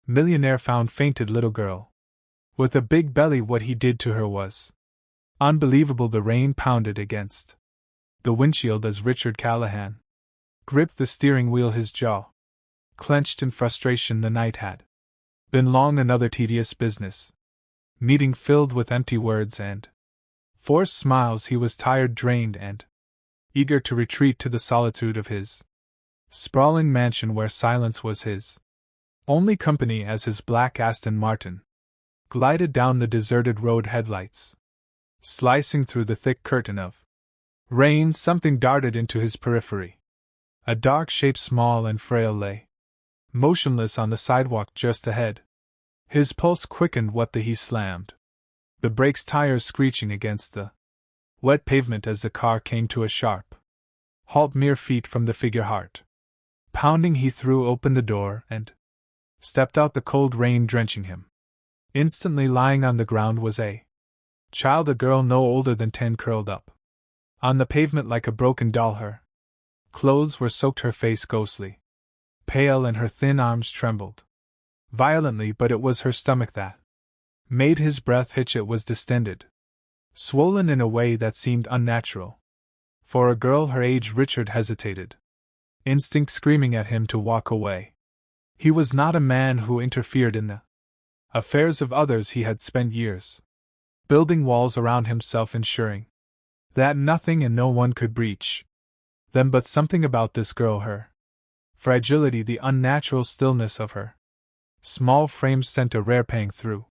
Millionaire found fainted little girl. With a big belly, what he did to her was unbelievable. The rain pounded against the windshield as Richard Callahan gripped the steering wheel, his jaw clenched in frustration. The night had been long, another tedious business meeting filled with empty words and forced smiles. He was tired, drained, and eager to retreat to the solitude of his sprawling mansion where silence was his only company as his black Aston Martin glided down the deserted road, headlights slicing through the thick curtain of rain. Something darted into his periphery. A dark shape, small and frail, lay motionless on the sidewalk just ahead. His pulse quickened. What the he slammed the brakes, tires screeching against the wet pavement as the car came to a sharp halt mere feet from the figure. Heart pounding, he threw open the door and stepped out, the cold rain drenching him. Instantly lying on the ground was a child, a girl no older than 10, curled up on the pavement like a broken doll. Her clothes were soaked, her face ghostly pale, and her thin arms trembled violently, but it was her stomach that made his breath hitch. It was distended, swollen in a way that seemed unnatural. For a girl her age, Richard hesitated, instinct screaming at him to walk away. He was not a man who interfered in the affairs of others. He had spent years building walls around himself, ensuring that nothing and no one could breach them. But something about this girl, her fragility, the unnatural stillness of her small frame, sent a rare pang through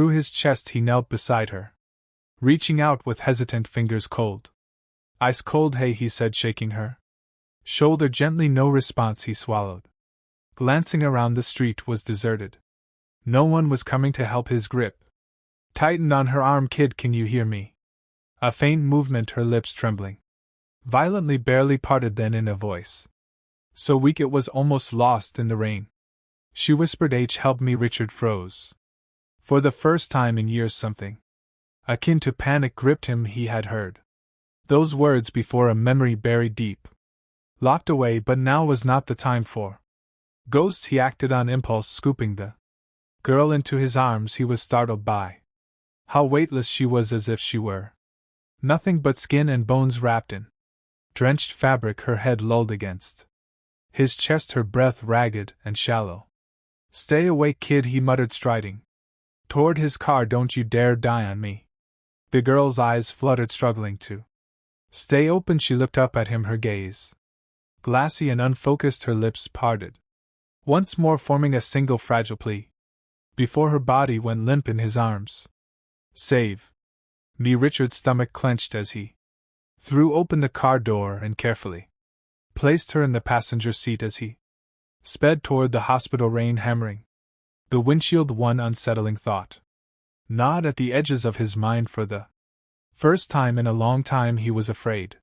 his chest. He knelt beside her, reaching out with hesitant fingers. Cold, ice cold. Hey, he said, shaking her shoulder gently. No response. He swallowed. Glancing around, the street was deserted. No one was coming to help. His grip tightened on her arm. Kid, can you hear me? A faint movement, her lips trembling violently, barely parted. Then in a voice so weak it was almost lost in the rain, she whispered, H, help me. Richard froze. For the first time in years, something akin to panic gripped him. He had heard those words before, a memory buried deep, locked away, but now was not the time for ghosts. He acted on impulse, scooping the girl into his arms. He was startled by how weightless she was, as if she were nothing but skin and bones wrapped in drenched fabric. Her head lulled against his chest, her breath ragged and shallow. Stay awake, kid, he muttered, striding toward his car. Don't you dare die on me. The girl's eyes fluttered, struggling to stay open. She looked up at him, her gaze glassy and unfocused, her lips parted, once more forming a single fragile plea, before her body went limp in his arms. Save me. Richard's stomach clenched as he threw open the car door and carefully placed her in the passenger seat as he sped toward the hospital, rain hammering the windshield. One unsettling thought gnawed at the edges of his mind. For the first time in a long time, he was afraid.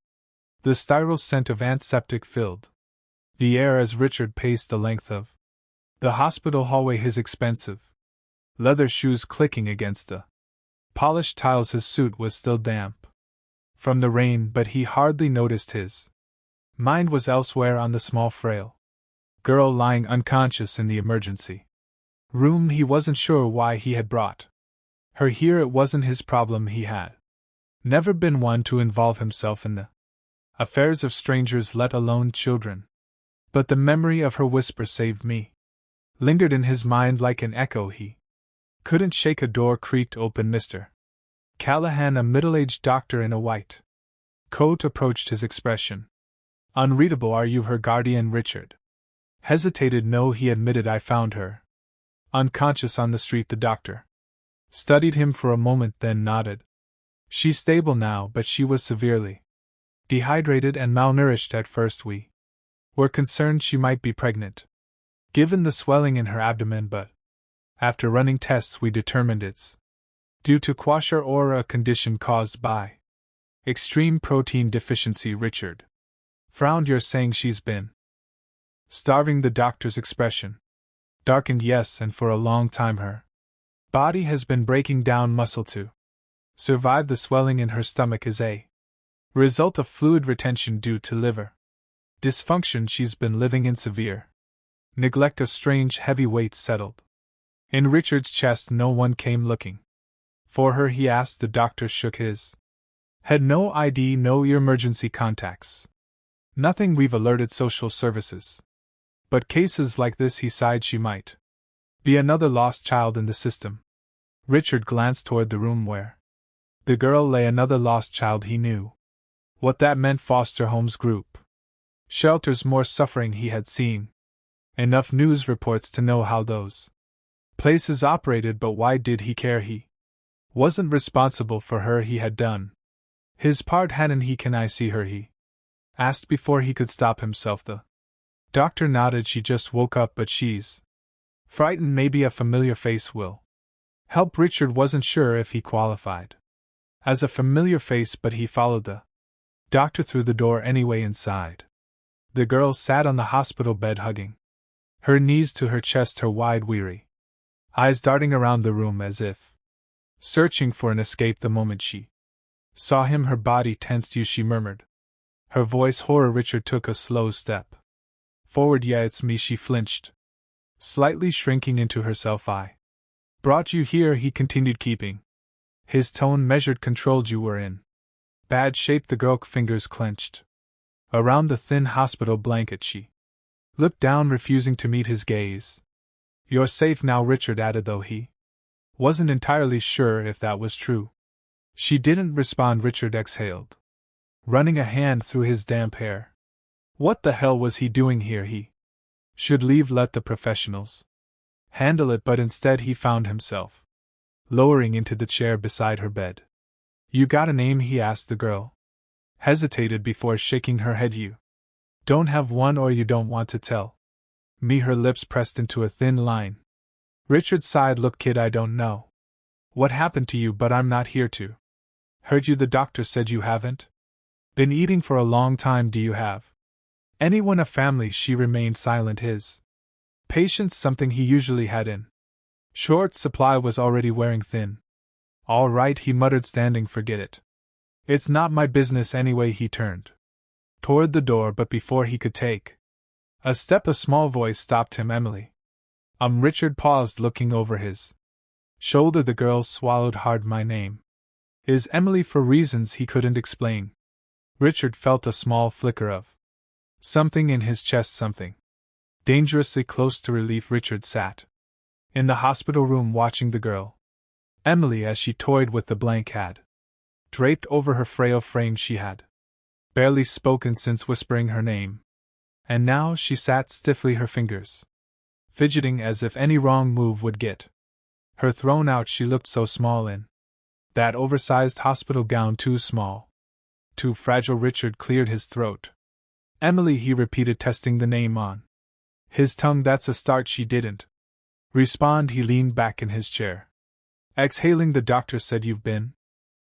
The styral scent of antiseptic filled the air as Richard paced the length of the hospital hallway, his expensive leather shoes clicking against the polished tiles. His suit was still damp from the rain, but he hardly noticed. His mind was elsewhere, on the small, frail girl lying unconscious in the emergency room. He wasn't sure why he had brought her here. It wasn't his problem. He had never been one to involve himself in the affairs of strangers, let alone children. But the memory of her whisper, saved me, lingered in his mind like an echo. He couldn't shake. A door creaked open. Mr. Callahan, a middle-aged doctor in a white coat, approached, his expression unreadable. Are you her guardian? Richard hesitated. No, he admitted. I found her unconscious on the street. The doctor studied him for a moment, then nodded. She's stable now, but she was severely dehydrated and malnourished at first. We were concerned she might be pregnant, given the swelling in her abdomen, but after running tests we determined it's due to kwashiorkor, or a condition caused by extreme protein deficiency. Richard frowned. You're saying she's been starving? The doctor's expression darkened. Yes, and for a long time her body has been breaking down muscle to survive. The swelling in her stomach is a result of fluid retention due to liver dysfunction. She's been living in severe neglect a strange heavy weight settled. In Richard's chest no one came looking. For her, he asked. The doctor shook his head. No ID, no emergency contacts. Nothing. We've alerted social services. But cases like this, he sighed, she might be another lost child in the system. Richard glanced toward the room where the girl lay, another lost child. He knew what that meant. Foster homes, group shelters, more suffering he had seen. Enough news reports to know how those places operated, but why did he care? He wasn't responsible for her. He had done his part, hadn't he? Can I see her? He asked before he could stop himself. The doctor nodded. She just woke up, but she's frightened. Maybe a familiar face will help. Richard wasn't sure if he qualified as a familiar face, but he followed the doctor through the door anyway. Inside, the girl sat on the hospital bed, hugging her knees to her chest, her wide, weary eyes darting around the room as if searching for an escape. The moment she saw him, her body tensed. You, she murmured, her voice horror. Richard took a slow step forward. Yeah, it's me. She flinched, slightly shrinking into herself. I brought you here, he continued, keeping his tone measured, controlled. You were in bad shape. The girl, fingers clenched around the thin hospital blanket. She looked down, refusing to meet his gaze. You're safe now, Richard added, though he wasn't entirely sure if that was true. She didn't respond. Richard exhaled, running a hand through his damp hair. What the hell was he doing here? He should leave, let the professionals handle it, but instead he found himself lowering into the chair beside her bed. You got a name? He asked. The girl hesitated before shaking her head. You don't have one, or you don't want to tell me? Her lips pressed into a thin line. Richard sighed. Look, kid, I don't know what happened to you, but I'm not here to hurt you. The doctor said you haven't been eating for a long time. Do you have anyone, a family? She remained silent. His patience, something he usually had in short supply, was already wearing thin. All right, he muttered, standing. Forget it. It's not my business anyway. He turned toward the door, but before he could take a step, a small voice stopped him. Emily. Richard paused, looking over his shoulder. The girl swallowed hard. My name is Emily, for reasons he couldn't explain. Richard felt a small flicker of something in his chest, something dangerously close to relief. Richard sat in the hospital room watching the girl Emily as she toyed with the blank had draped over her frail frame. She had barely spoken since whispering her name, and now she sat stiffly, her fingers fidgeting as if any wrong move would get her thrown out. She looked so small in that oversized hospital gown, too small, too fragile. Richard cleared his throat. Emily, he repeated, testing the name on his tongue. That's a start. She didn't respond. He leaned back in his chair, exhaling. The doctor said you've been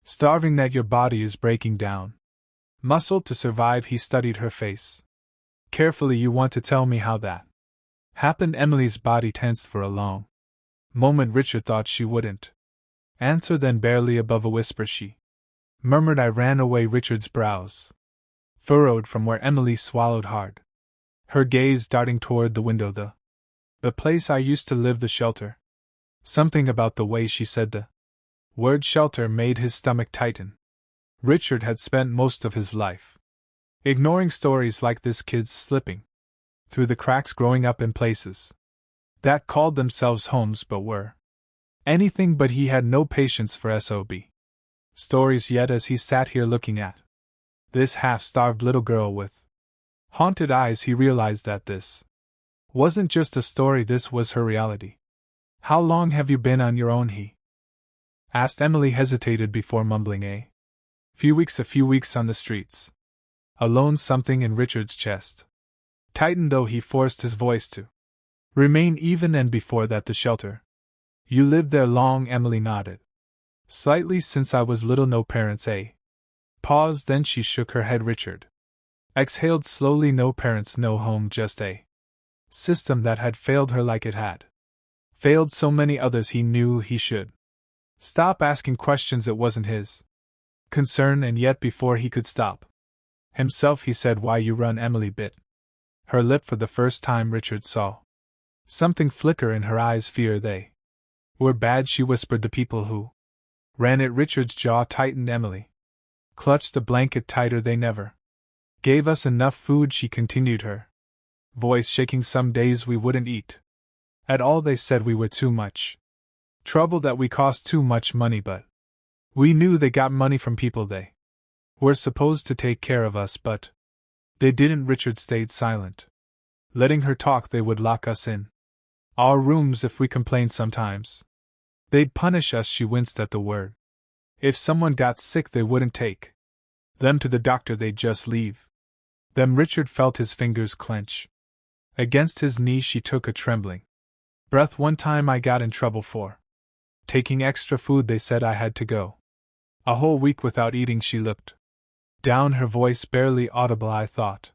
starving, that your body is breaking down muscle to survive. He studied her face carefully. You want to tell me how that happened? Emily's body tensed for a long moment. Richard thought she wouldn't answer, then barely above a whisper she murmured, I ran away. Richard's brows furrowed from where Emily swallowed hard, her gaze darting toward the window. The place I used to live, the shelter. Something about the way she said the word shelter made his stomach tighten. Richard had spent most of his life ignoring stories like this, kids slipping through the cracks, growing up in places that called themselves homes but were anything but. He had no patience for SOB stories yet. As he sat here looking at this half-starved little girl with haunted eyes, he realized that this wasn't just a story, this was her reality. How long have you been on your own? He asked. Emily hesitated before mumbling, a few weeks on the streets. Alone. Something in Richard's chest tightened, though he forced his voice to remain even. And before that, the shelter. You lived there long? Emily nodded slightly. Since I was little. No parents, Pause, then she shook her head. Richard exhaled slowly. No parents, no home, just a system that had failed her like it had failed so many others. He knew he should stop asking questions. It wasn't his concern, and yet before he could stop himself, he said, Why you run? Emily bit her lip for the first time. Richard saw Something flicker in her eyes, fear they were bad, she whispered. The people who ran it. Richard's jaw tightened. Emily clutched the blanket tighter. They never gave us enough food, she continued, her voice shaking. Some days we wouldn't eat at all. They said we were too much trouble, that we cost too much money, but we knew they got money from people they were supposed to take care of us, but they didn't. Richard stayed silent. Letting her talk, they would lock us in our rooms if we complained. Sometimes they'd punish us. She winced at the word. If someone got sick, they wouldn't take them to the doctor, they'd just leave them. Richard felt his fingers clench against his knee. She took a trembling breath. One time I got in trouble for taking extra food. They said I had to go a whole week without eating. She looked down, her voice barely audible. I thought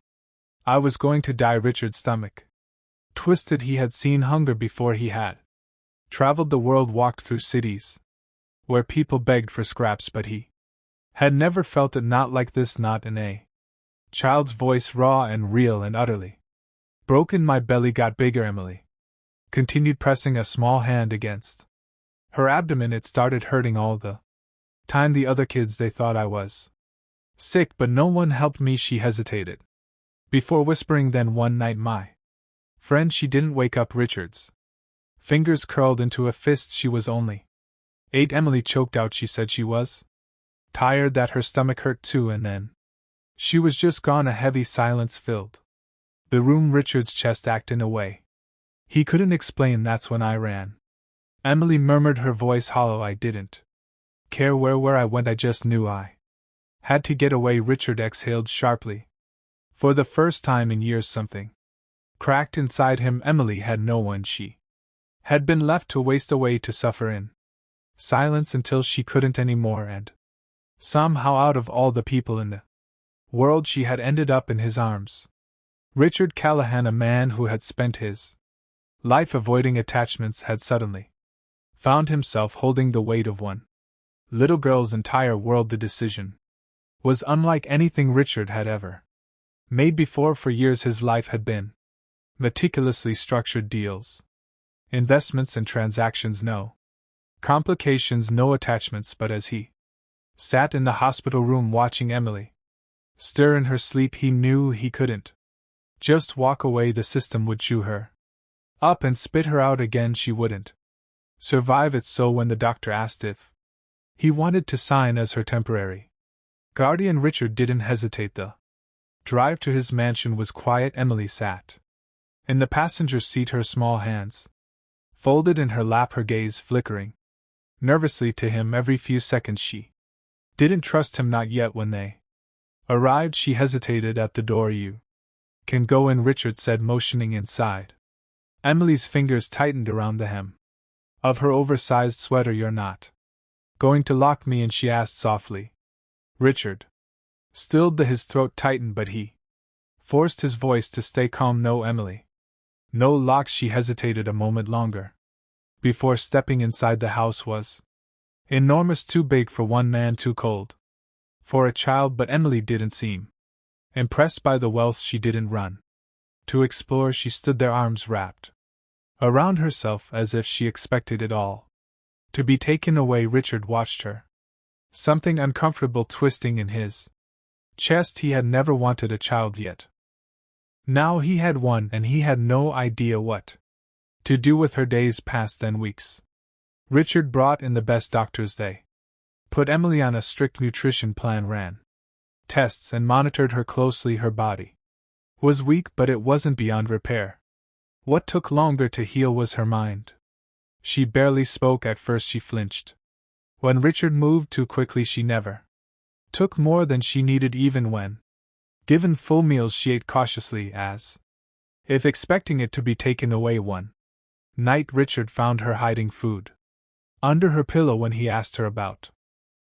I was going to die. Richard's stomach twisted. He had seen hunger before. He had traveled the world, walked through cities where people begged for scraps, but he had never felt it, not like this, not in a child's voice, raw and real and utterly broken. My belly got bigger, Emily continued, pressing a small hand against her abdomen. It started hurting all the time. The other kids, they thought I was sick, but no one helped me. She hesitated before whispering, then one night my friend, she didn't wake up. Richard's fingers curled into a fist. She was only 8, Emily choked out. She said she was tired, that her stomach hurt too, and then she was just gone. A heavy silence filled the room. Richard's chest ached in a way he couldn't explain. That's when I ran, Emily murmured, her voice hollow. I didn't care where I went, I just knew I had to get away. Richard exhaled sharply. For the first time in years something cracked inside him. Emily had no one. She had been left to waste away, to suffer in silence until she couldn't anymore, and somehow out of all the people in the world she had ended up in his arms. Richard Callahan, a man who had spent his life avoiding attachments, had suddenly found himself holding the weight of one little girl's entire world. The decision was unlike anything Richard had ever made before. For years his life had been meticulously structured deals, investments and transactions, no complications, no attachments. But as he sat in the hospital room watching Emily stir in her sleep, he knew he couldn't just walk away. The system would chew her up and spit her out again. She wouldn't survive it. So when the doctor asked if he wanted to sign as her temporary guardian, Richard didn't hesitate. The drive to his mansion was quiet. Emily sat in the passenger seat, her small hands folded in her lap, her gaze flickering nervously to him every few seconds. She didn't trust him, not yet. When they arrived, she hesitated at the door. You can go in, Richard said, motioning inside. Emily's fingers tightened around the hem of her oversized sweater. You're not going to lock me in? She asked softly. Richard stilled. His throat tightened, but he forced his voice to stay calm. No, Emily. No locks. She hesitated a moment longer before stepping inside. The house was enormous, too big for one man, too cold for a child, but Emily didn't seem impressed by the wealth. She didn't run to explore. She stood there, arms wrapped around herself, as if she expected it all to be taken away. Richard watched her, something uncomfortable twisting in his chest. He had never wanted a child yet. Now he had one, and he had no idea what to do with her. Days passed, then weeks. Richard brought in the best doctors. They put Emily on a strict nutrition plan, ran tests, and monitored her closely. Her body was weak, but it wasn't beyond repair. What took longer to heal was her mind. She barely spoke. At first she flinched when Richard moved too quickly. She never took more than she needed. Even when given full meals, she ate cautiously, as if expecting it to be taken away. One night Richard found her hiding food under her pillow. When he asked her about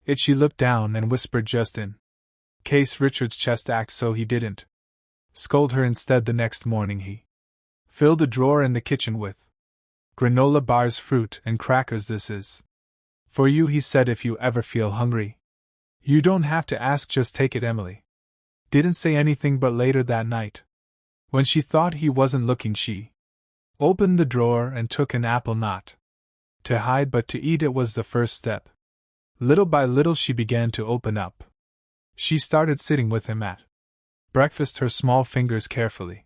it, she looked down and whispered, just in case. Richard's chest ached, so he didn't scold her. Instead, the next morning he filled a drawer in the kitchen with granola bars, fruit, and crackers. This is for you, he said. If you ever feel hungry, you don't have to ask, just take it. Emily didn't say anything, but later that night, when she thought he wasn't looking, she opened the drawer and took an apple not to hide but to eat. It was the first step. Little by little she began to open up. She started sitting with him at breakfast, her small fingers carefully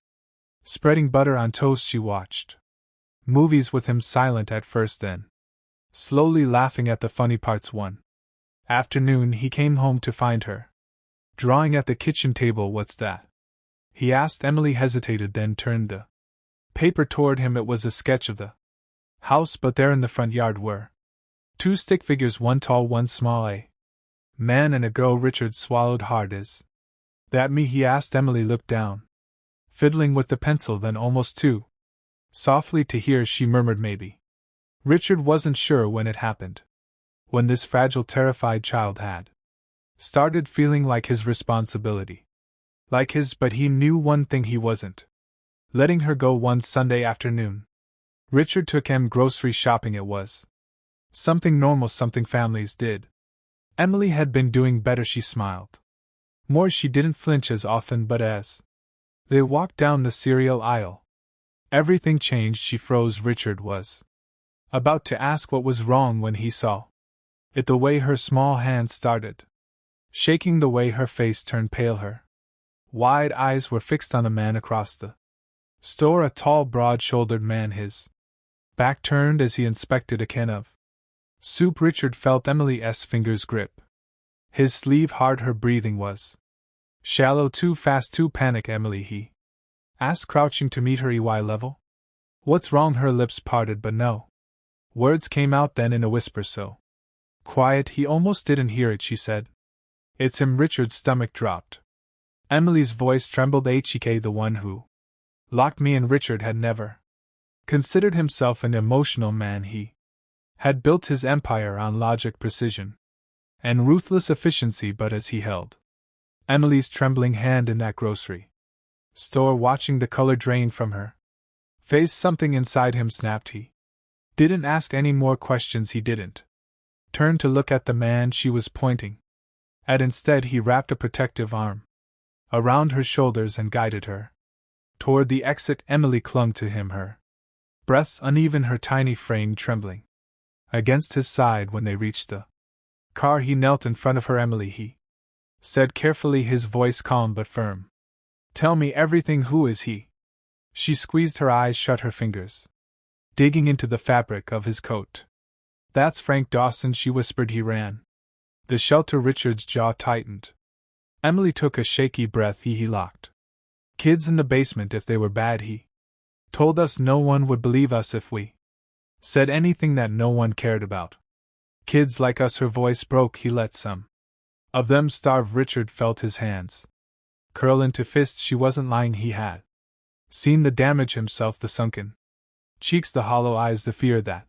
spreading butter on toast. She watched movies with him, silent at first, then slowly laughing at the funny parts. One afternoon he came home to find her drawing at the kitchen table. "What's that?" he asked. Emily hesitated, then turned the paper toward him. It was a sketch of the house, but there in the front yard were two stick figures, one tall, one small, a man and a girl. Richard swallowed hard. "Is that me?" he asked. Emily looked down, fiddling with the pencil, then almost too softly to hear, she murmured, "Maybe." Richard wasn't sure when it happened. When this fragile, terrified child had started feeling like his responsibility. Like his, but he knew one thing: he wasn't letting her go. One Sunday afternoon, Richard took Em grocery shopping. It was something normal, something families did. Emily had been doing better. She smiled more. She didn't flinch as often, but as they walked down the cereal aisle, everything changed. She froze. Richard was about to ask what was wrong when he saw it: the way her small hands started shaking, the way her face turned pale. Her wide eyes were fixed on a man across the store, a tall, broad-shouldered man, his back turned as he inspected a can of soup. Richard felt Emily's fingers grip his sleeve hard. Her breathing was shallow. "Too fast to panic, Emily?" he asked, crouching to meet her eye level. "What's wrong?" Her lips parted, but no words came out. Then, in a whisper so quiet he almost didn't hear it, she said, "It's him." Richard's stomach dropped. Emily's voice trembled. "HK, the one who locked me in." Richard had never considered himself an emotional man. He had built his empire on logic, precision, and ruthless efficiency. But as he held Emily's trembling hand in that grocery store, watching the color drain from her face, something inside him snapped. He didn't ask any more questions. He didn't turn to look at the man she was pointing at. Instead, he wrapped a protective arm around her shoulders and guided her toward the exit. Emily clung to him, her breaths uneven, her tiny frame trembling against his side. When they reached the car, he knelt in front of her. "Emily," he said carefully, his voice calm but firm, "tell me everything. Who is he?" She squeezed her eyes shut, her fingers digging into the fabric of his coat. "That's Frank Dawson," she whispered. "He ran the shelter." Richard's jaw tightened. Emily took a shaky breath. He locked kids in the basement. If they were bad, he told us. No one would believe us if we said anything that no one cared about. Kids like us. Her voice broke. He let some of them starve. Richard felt his hands curl into fists. She wasn't lying. He had seen the damage himself, the sunken cheeks, the hollow eyes, the fear that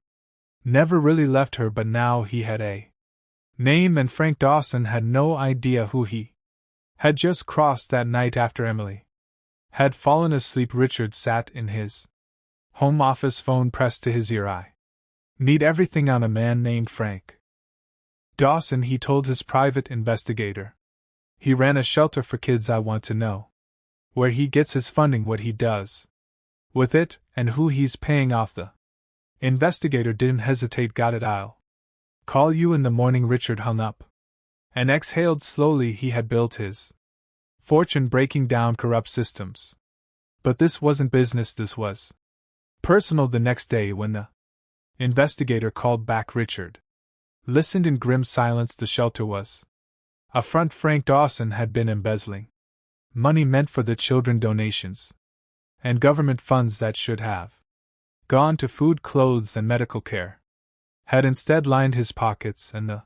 never really left her. But now he had a name, and Frank Dawson had no idea who he had just crossed that night after Emily had fallen asleep. Richard sat in his home office, phone pressed to his ear. "I need everything on a man named Frank Dawson," he told his private investigator. "He ran a shelter for kids. I want to know where he gets his funding, what he does with it, and who he's paying off." The investigator didn't hesitate. "Got it, I'll call you in the morning." Richard hung up and exhaled slowly. He had built his fortune breaking down corrupt systems. But this wasn't business, this was personal. The next day, when the investigator called back, Richard listened in grim silence. The shelter was a front. Frank Dawson had been embezzling money meant for the children, donations, and government funds that should have gone to food, clothes, and medical care, had instead lined his pockets. And the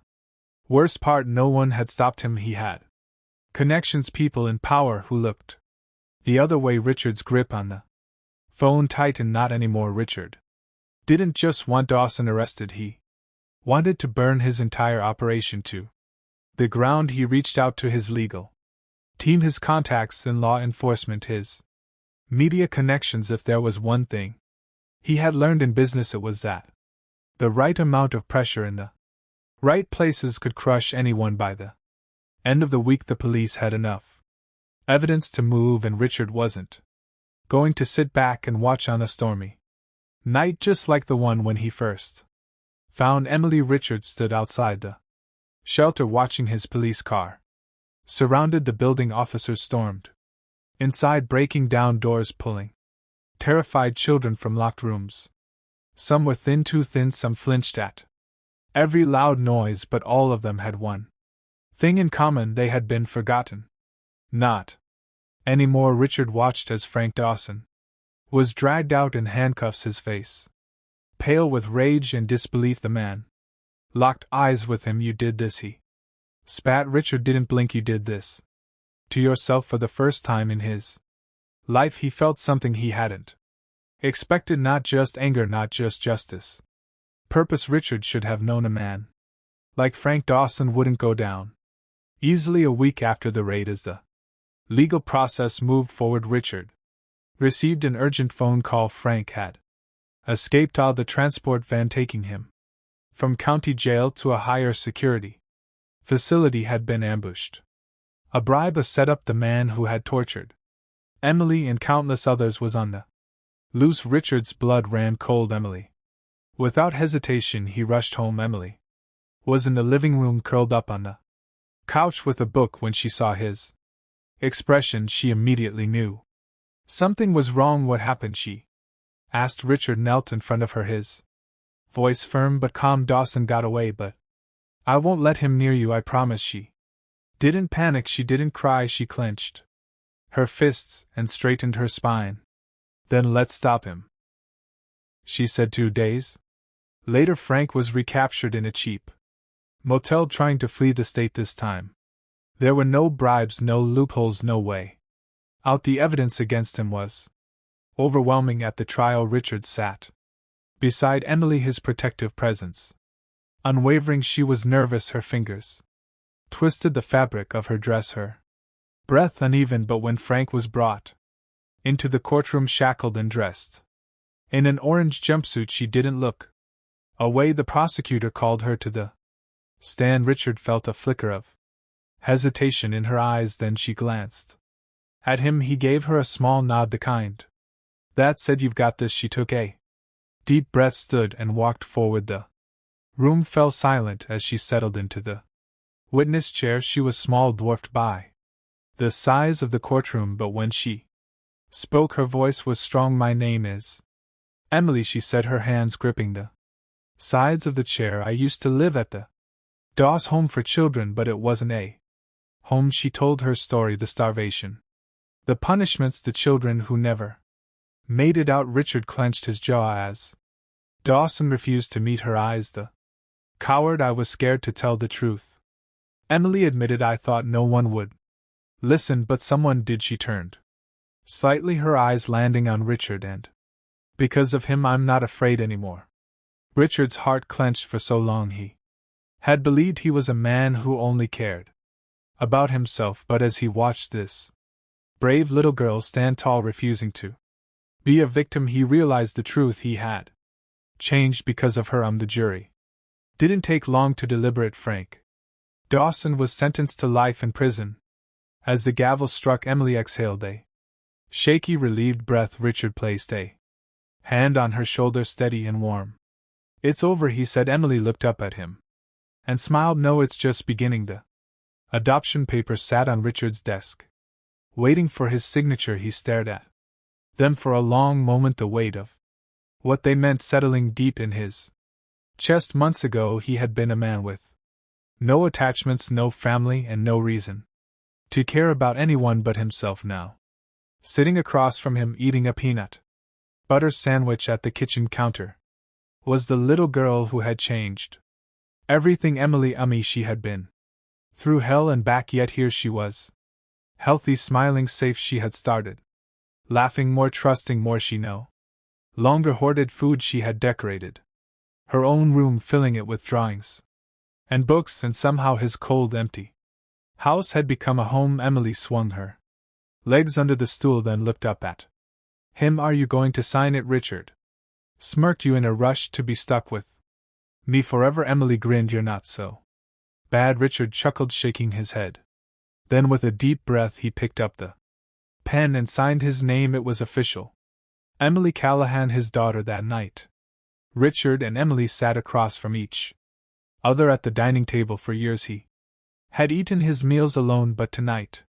worst part, no one had stopped him. He had connections, people in power who looked the other way. Richard's grip on the phone tightened. Not anymore. Richard didn't just want Dawson arrested, he wanted to burn his entire operation to the ground. He reached out to his legal team, his contacts in law enforcement, his media connections. If there was one thing he had learned in business, it was that the right amount of pressure in the right places could crush anyone. By the end of the week, the police had enough evidence to move, and Richard wasn't going to sit back and watch on a stormy Night just like the one when he first found Emily. Richard stood outside the shelter watching his police car. Surrounded, the building, officers stormed inside, breaking down doors, pulling terrified children from locked rooms. Some were thin, too thin, some flinched at every loud noise, but all of them had one thing in common: they had been forgotten. Not anymore. Richard watched as Frank Dawson was dragged out in handcuffs, his face pale with rage and disbelief. The man locked eyes with him. "You did this," he spat. Richard didn't blink. "You did this to yourself." For the first time in his life he felt something he hadn't expected. Not just anger, not just justice. Purpose. Richard should have known a man like Frank Dawson wouldn't go down easily. A week after the raid, as the legal process moved forward, Richard received an urgent phone call. Frank had escaped out the transport van taking him from county jail to a higher security facility had been ambushed. A bribe was set up. The man who had tortured Emily and countless others was on the loose. Richard's blood ran cold. Emily. Without hesitation he rushed home. Emily was in the living room, curled up on the couch with a book. When she saw his expression, she immediately knew something was wrong. "What happened?" she asked. Richard knelt in front of her, his voice firm but calm. "Dawson got away, but I won't let him near you, I promise." She didn't panic, she didn't cry, she clenched her fists and straightened her spine. "Then let's stop him," she said. 2 days later, Frank was recaptured in a cheap motel, trying to flee the state. This time there were no bribes, no loopholes, no way out. The evidence against him was overwhelming. At the trial, Richard sat beside Emily, his protective presence unwavering. She was nervous, her fingers twisted the fabric of her dress, her breath uneven. But when Frank was brought into the courtroom, shackled and dressed in an orange jumpsuit, she didn't look away. The prosecutor called her to the stand. Richard felt a flicker of hesitation in her eyes, then she glanced at him. He gave her a small nod, the kind that said, "You've got this." She took a deep breath, stood and walked forward. The room fell silent as she settled into the witness chair. She was small, dwarfed by the size of the courtroom, but when she spoke, her voice was strong. "My name is Emily," she said, her hands gripping the sides of the chair. "I used to live at the Dawes Home for Children, but it wasn't a home." She told her story: the starvation, the punishments, the children who never made it out. Richard clenched his jaw as Dawson refused to meet her eyes. "The coward, I was scared to tell the truth," Emily admitted. "I thought no one would listen, but someone did." She turned slightly, her eyes landing on Richard, "and because of him, I'm not afraid anymore." Richard's heart clenched. For so long he had believed he was a man who only cared about himself, but as he watched this brave little girl stand tall, refusing to be a victim, he realized the truth. He had changed because of her. The jury didn't take long to deliberate. Frank Dawson was sentenced to life in prison. As the gavel struck, Emily exhaled a shaky, relieved breath. Richard placed a hand on her shoulder, steady and warm. "It's over," he said. Emily looked up at him and smiled. "No, it's just beginning." The adoption papers sat on Richard's desk, waiting for his signature. He stared at them for a long moment, the weight of what they meant settling deep in his chest. Months ago he had been a man with no attachments, no family, and no reason to care about anyone but himself. Now, sitting across from him, eating a peanut butter sandwich at the kitchen counter, was the little girl who had changed everything. Emily, she had been through hell and back, yet here she was, healthy, smiling, safe. She had started laughing, more trusting, more she no longer hoarded food. She had decorated her own room, filling it with drawings and books, and somehow his cold, empty house had become a home. Emily swung her legs under the stool, then looked up at him. "Are you going to sign it?" Richard smirked. "You in a rush to be stuck with me forever?" Emily grinned. "You're not so bad." Richard chuckled, shaking his head. Then with a deep breath he picked up the pen and signed his name. It was official. Emily Callahan, his daughter, that night. Richard and Emily sat across from each other at the dining table. For years he had eaten his meals alone, but tonight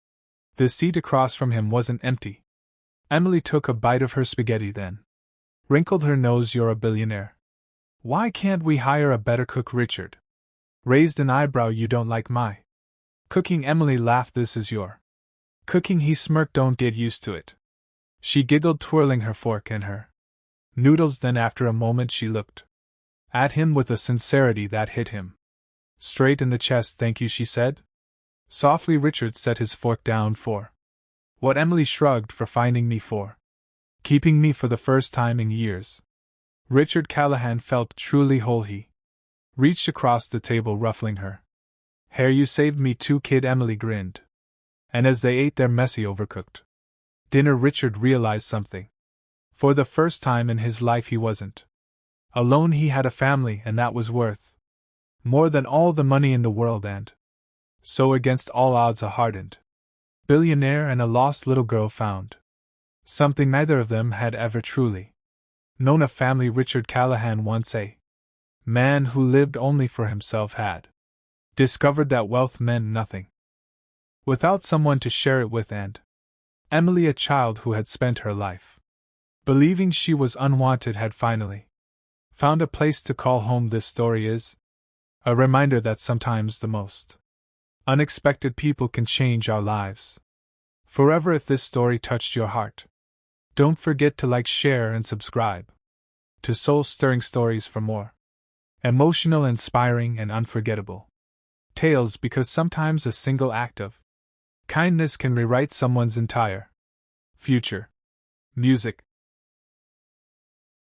the seat across from him wasn't empty. Emily took a bite of her spaghetti, then wrinkled her nose. "You're a billionaire. Why can't we hire a better cook?" Richard raised an eyebrow. "You don't like my cooking?" Emily laughed. "This is your cooking," he smirked. "Don't get used to it." She giggled, twirling her fork and her noodles. Then after a moment she looked at him with a sincerity that hit him straight in the chest. "Thank you," she said softly. Richard set his fork down. "For what?" Emily shrugged. "For finding me, for keeping me for the first time in years." Richard Callahan felt truly whole. He reached across the table, ruffling her hair. "You saved me too, kid." Emily grinned. And as they ate their messy, overcooked dinner, Richard realized something. For the first time in his life, he wasn't alone. He had a family, and that was worth more than all the money in the world. And so, against all odds, a hardened billionaire and a lost little girl found something neither of them had ever truly known: a family. Richard Callahan, once a man who lived only for himself, had discovered that wealth meant nothing without someone to share it with, and Emily, a child who had spent her life believing she was unwanted, had finally found a place to call home. This story is a reminder that sometimes the most unexpected people can change our lives forever. If this story touched your heart, don't forget to like, share, and subscribe to soul-stirring stories for more emotional, inspiring, and unforgettable tales, because sometimes a single act of kindness can rewrite someone's entire future. Music